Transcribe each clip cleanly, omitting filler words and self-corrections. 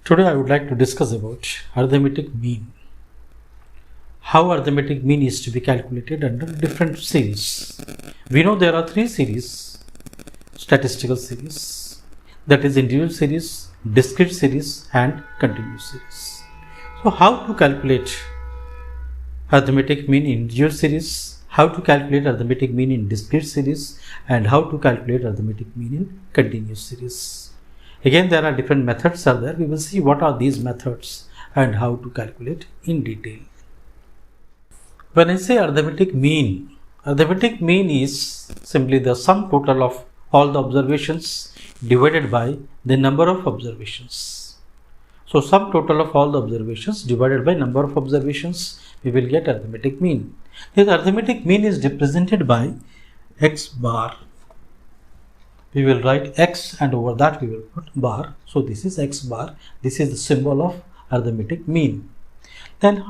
Today I would like to discuss about arithmetic mean. How arithmetic mean is to be calculated under different series. We know there are three series: statistical series, that is individual series, discrete series and continuous series. So how to calculate arithmetic mean in individual series, how to calculate arithmetic mean in discrete series, and how to calculate arithmetic mean in continuous series. Again, there are different methods are there. We will see what are these methods and how to calculate in detail. When I say arithmetic mean is simply the sum total of all the observations divided by the number of observations. So sum total of all the observations divided by number of observations, we will get arithmetic mean. This arithmetic mean is represented by x bar. We will write x and over that we will put bar. So this is x bar. This is the symbol of arithmetic mean. Then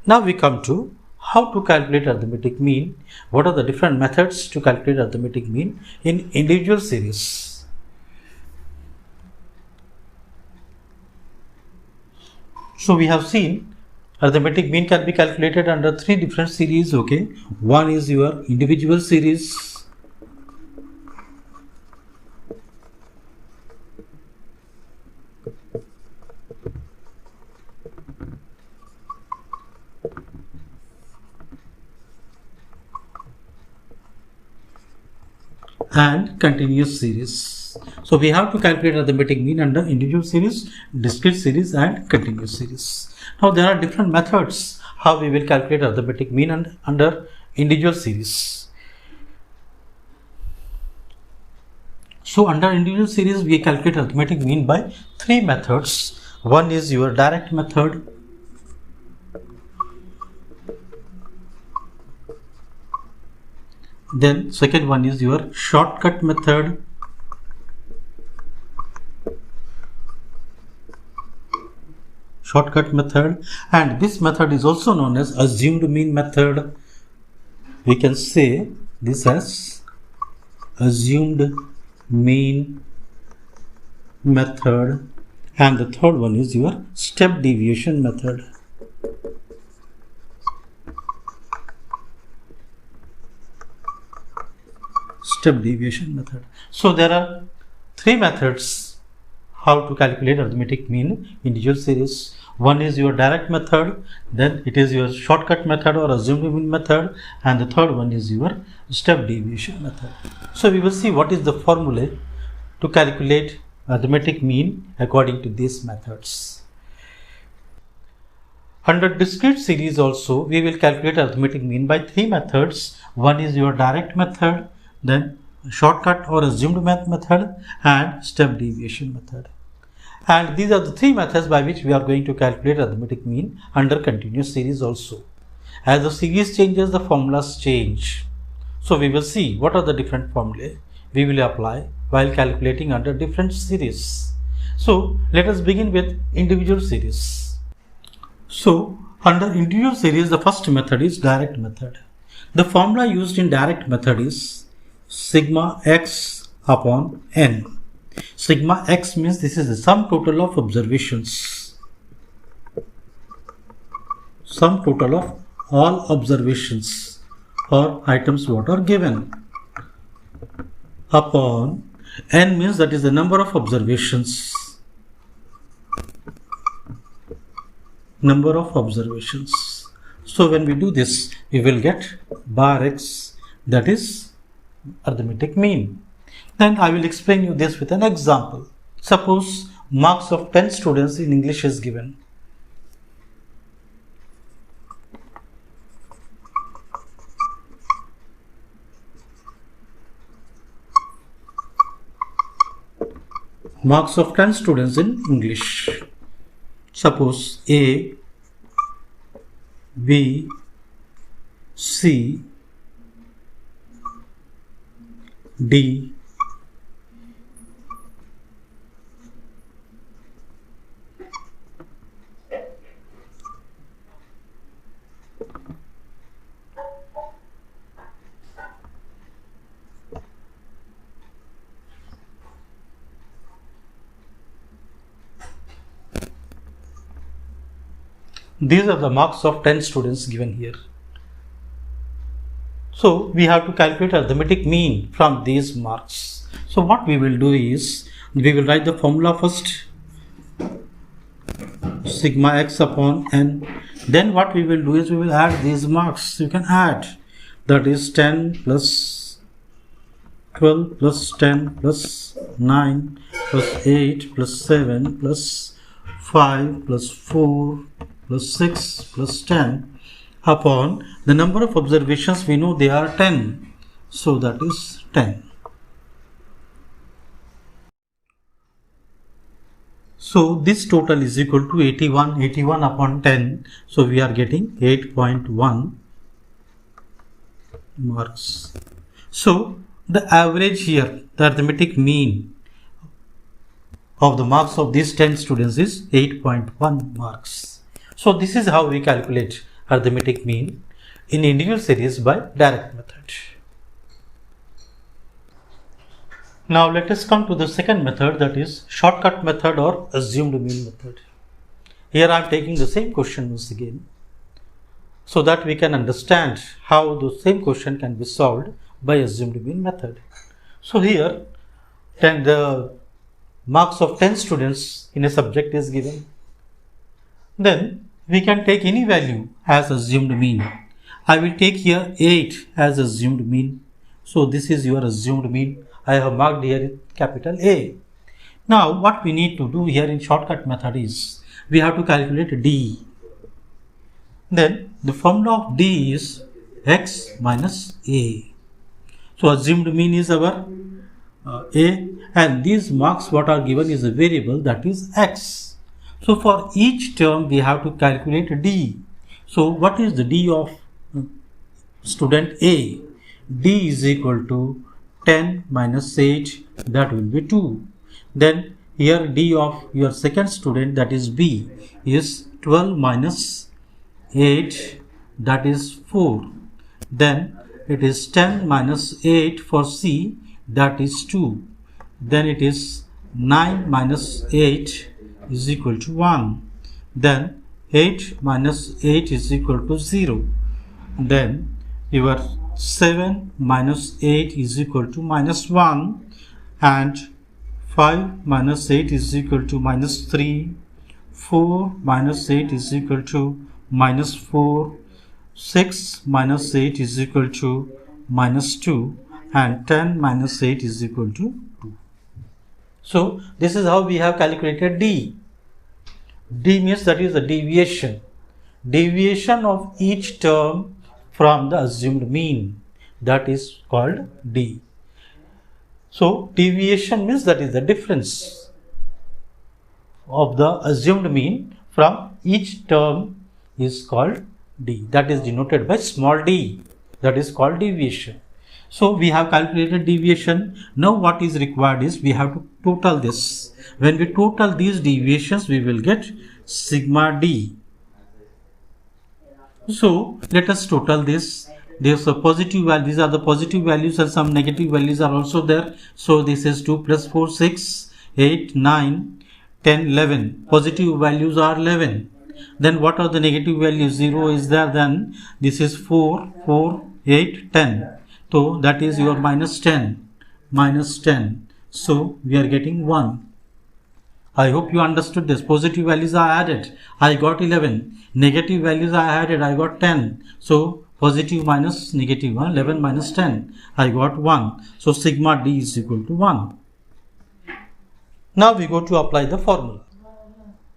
now we come to how to calculate arithmetic mean. What are the different methods to calculate arithmetic mean in individual series? So we have seen arithmetic mean can be calculated under three different series. Okay, one is your individual series. And continuous series. So we have to calculate arithmetic mean under individual series, discrete series and continuous series. Now there are different methods how we will calculate arithmetic mean under individual series. So under individual series we calculate arithmetic mean by three methods. One is your direct method. Then second one is your shortcut method. And this method is also known as assumed mean method. We can say this as assumed mean method. And the third one is your step deviation method. So there are three methods how to calculate arithmetic mean individual series. One is your direct method, then it is your shortcut method or assumed mean method, and the third one is your step deviation method. So we will see what is the formula to calculate arithmetic mean according to these methods. Under discrete series also we will calculate arithmetic mean by three methods. One is your direct method, then shortcut or assumed method and step deviation method. And these are the three methods by which we are going to calculate arithmetic mean under continuous series also. As the series changes, the formulas change. So we will see what are the different formulae we will apply while calculating under different series. So let us begin with individual series. So under individual series, the first method is direct method. The formula used in direct method is sigma x upon n. Sigma x means this is the sum total of observations. Sum total of all observations or items what are given. Upon n means that is the number of observations. So when we do this, we will get bar x, that is arithmetic mean. Then I will explain you this with an example. Suppose marks of 10 students in English is given. Marks of 10 students in English. Suppose A, B, C, D, These are the marks of 10 students given here. So we have to calculate arithmetic mean from these marks. So what we will do is, we will write the formula first, sigma x upon n. Then what we will do is, we will add these marks. You can add, that is 10 plus 12 plus 10 plus 9 plus 8 plus 7 plus 5 plus 4 plus 6 plus 10 upon the number of observations. We know they are 10, so that is 10. So this total is equal to 81 upon 10, so we are getting 8.1 marks. So the average here, the arithmetic mean of the marks of these 10 students is 8.1 marks. So this is how we calculate arithmetic mean in individual series by direct method. Now let us come to the second method, that is shortcut method or assumed mean method. Here I am taking the same question once again, so that we can understand how the same question can be solved by assumed mean method. So here the marks of 10 students in a subject is given. Then we can take any value as assumed mean. I will take here 8 as assumed mean. So this is your assumed mean. I have marked here capital A. Now what we need to do here in shortcut method is, we have to calculate D. Then the formula of D is x minus A. So assumed mean is our A, and these marks what are given is a variable, that is x. So for each term we have to calculate D. So what is the D of student A? D is equal to 10 minus 8, that will be 2. Then here D of your second student, that is B, is 12 minus 8, that is 4. Then it is 10 minus 8 for C, that is 2. Then it is 9 minus 8 is equal to 1. Then 8 minus 8 is equal to 0. Then your 7 minus 8 is equal to minus 1, and 5 minus 8 is equal to minus 3, 4 minus 8 is equal to minus 4, 6 minus 8 is equal to minus 2, and 10 minus 8 is equal to 2. So this is how we have calculated D. D means that is the deviation of each term from the assumed mean, that is called D. So deviation means that is the difference of the assumed mean from each term is called D, that is denoted by small d, that is called deviation. So we have calculated deviation. Now what is required is, we have to total this. When we total these deviations, we will get sigma d. So let us total this. There's a positive value, these are the positive values, and some negative values are also there. So this is 2 plus 4, 6, 8, 9, 10, 11. Positive values are 11. Then what are the negative values? 0 is there, then this is 4, 4, 8, 10. So that is your minus 10, minus 10. So we are getting 1. I hope you understood this. Positive values are added, I got 11. Negative values are added, I got 10. So positive minus negative, 11 minus 10, I got 1. So sigma d is equal to 1. Now we go to apply the formula.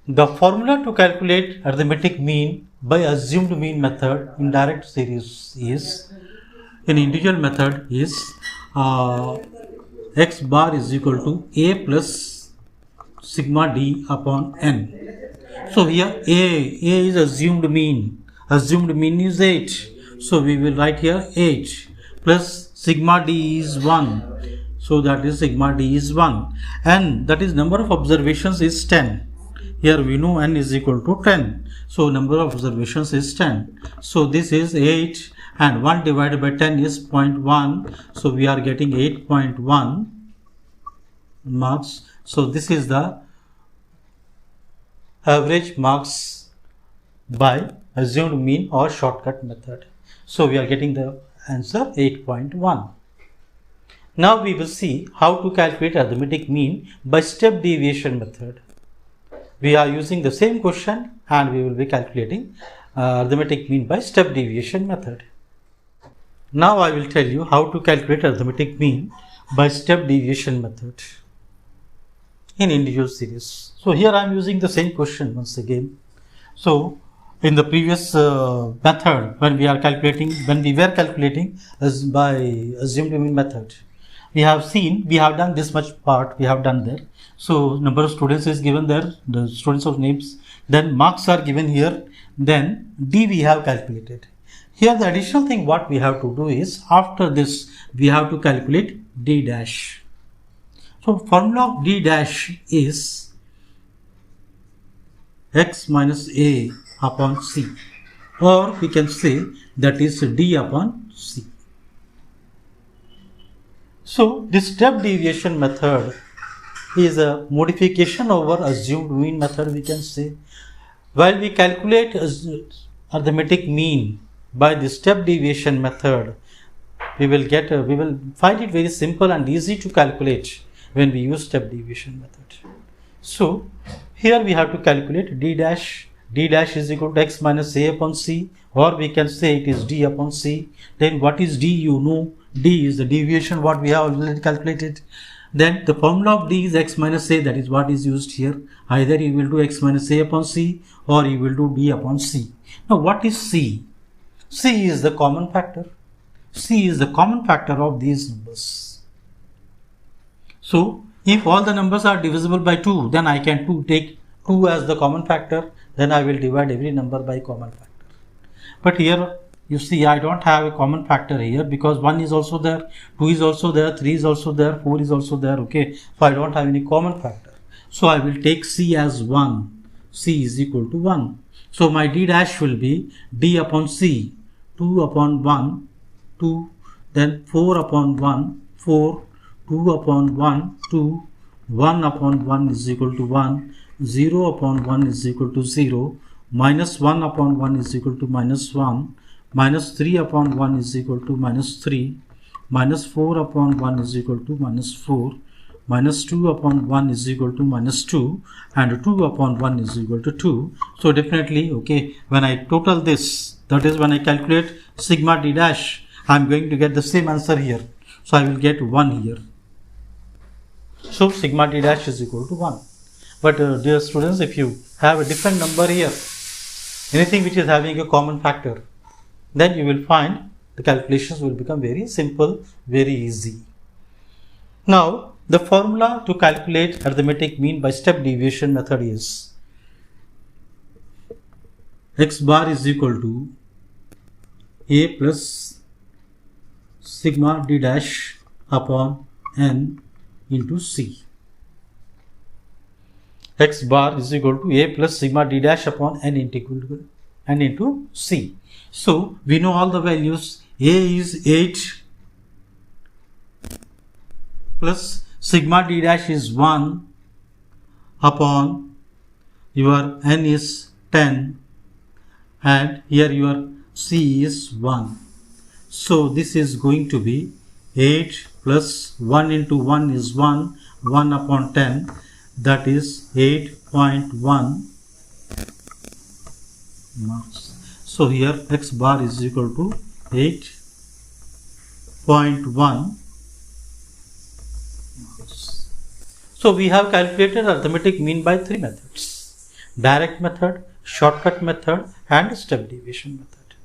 The formula to calculate arithmetic mean by assumed mean method in direct series is, in individual method is x bar is equal to a plus sigma d upon n. So here a is assumed mean. Assumed mean is 8. So we will write here 8 plus sigma d is 1. So that is sigma d is 1. And that is number of observations is 10. Here we know n is equal to 10. So number of observations is 10. So this is 8, and 1 divided by 10 is 0.1. So we are getting 8.1 marks. So this is the average marks by assumed mean or shortcut method. So we are getting the answer 8.1. Now we will see how to calculate arithmetic mean by step deviation method. We are using the same question and we will be calculating arithmetic mean by step deviation method. Now I will tell you how to calculate arithmetic mean by step deviation method in individual series. So here I am using the same question once again. So in the previous method, when we were calculating as by assumed mean method, we have done this much part, we have done there. So number of students is given there, the students of names, then marks are given here, then D we have calculated. Here the additional thing what we have to do is, after this we have to calculate D dash. So formula of D dash is x minus a upon c, or we can say that is D upon c. So this step deviation method is a modification over assumed mean method, we can say. While we calculate arithmetic mean by the step deviation method, we will find it very simple and easy to calculate when we use step deviation method. So here we have to calculate D dash. D dash is equal to x minus a upon c, or we can say it is D upon c. Then what is D? You know, D is the deviation what we have already calculated. Then the formula of D is x minus a, that is what is used here. Either you will do x minus a upon c, or you will do D upon c. Now what is c? C is the common factor. C is the common factor of these numbers. So if all the numbers are divisible by 2, then I can take 2 as the common factor, then I will divide every number by common factor. But here you see I don't have a common factor here, because 1 is also there, 2 is also there, 3 is also there, 4 is also there, okay. So I don't have any common factor. So I will take C as 1. C is equal to 1. So my D dash will be D upon C, 2 upon 1, 2, then 4 upon 1, 4, 2 upon 1, 2, 1 upon 1 is equal to 1, 0 upon 1 is equal to 0, minus 1 upon 1 is equal to minus 1, minus 3 upon 1 is equal to minus 3, minus 4 upon 1 is equal to minus 4, minus 2 upon 1 is equal to minus 2, and 2 upon 1 is equal to 2. So definitely, okay, when I total this, that is when I calculate sigma D dash, I am going to get the same answer here. So I will get 1 here. So sigma D dash is equal to 1. But dear students, if you have a different number here, anything which is having a common factor, then you will find the calculations will become very simple, very easy. Now, the formula to calculate arithmetic mean by step deviation method is x bar is equal to a plus sigma D dash upon n into c. X bar is equal to a plus sigma D dash upon n into c. So we know all the values. A is 8 plus sigma D dash is 1 upon your n is 10, and here your c is 1. So this is going to be 8 plus 1 into 1 is 1, 1 upon 10, that is 8.1 marks. So here x bar is equal to 8.1 marks. So we have calculated arithmetic mean by 3 methods: direct method, shortcut method, and step deviation method.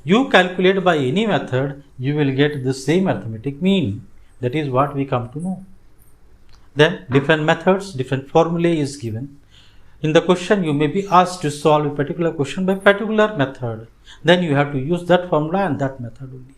You calculate by any method, you will get the same arithmetic mean. That is what we come to know. Then different methods, different formulae is given. In the question, you may be asked to solve a particular question by particular method. Then you have to use that formula and that method only.